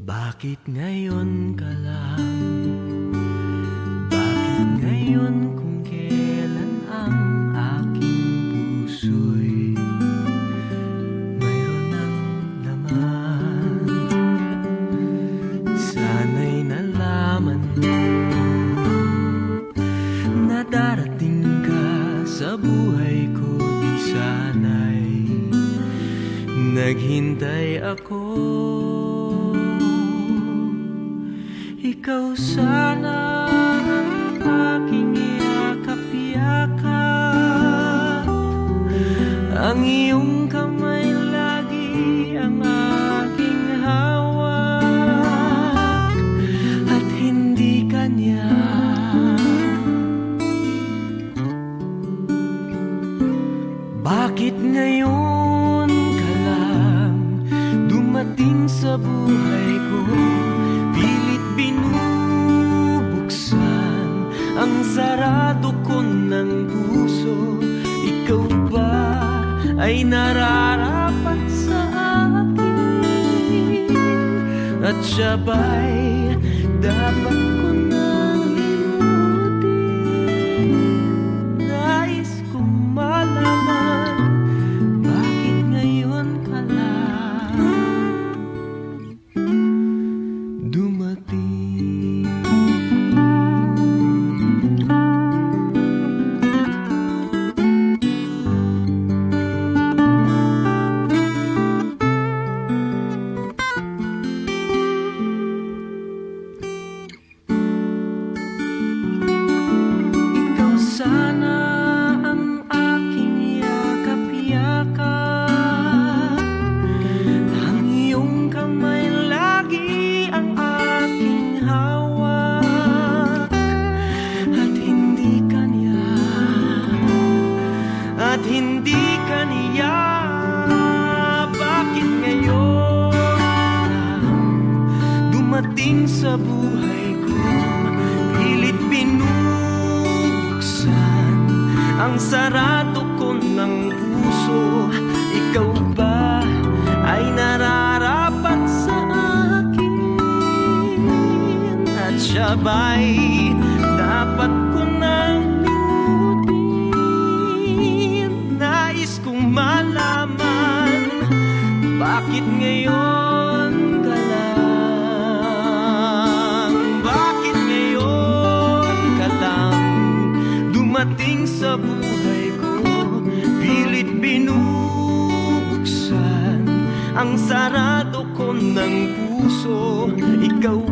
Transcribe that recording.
Bakit ngayon ka lang? Bakit ngayon kung kailan ang aking puso'y mayroon ng laman? Sana'y nalaman mo na darating ka sa buhay ko. Di sana'y naghintay ako. Ikaw sana ang aking yakap-yakap, ang iyong kamay lagi ang aking hawak, at hindi kanya. Bakit ngayon ka lang dumating sa buhay ko? Binubuksan ang sarado ko ng puso. Ikaw ba ay nararapat sa akin? At siya ba'y dapat ko nang limutin? Nais kong malaman, bakit ngayon ka lang dumating? Sana ang aking yakap-yakap, ang iyong kamay lagi ang aking hawak, at hindi kanya, at hindi kanya. Bakit ngayon dumating sa buhay ko? Pilit ang sarado ko ng puso. Ikaw ba ay nararapat sa akin? At siya ba'y dapat ko nang limutin? Nais kong malaman, bakit ngayon ka lang? Bakit ngayon ka lang dumating sa buhay ko? Pilit binubuksan ang sarado ko ng puso. Ikaw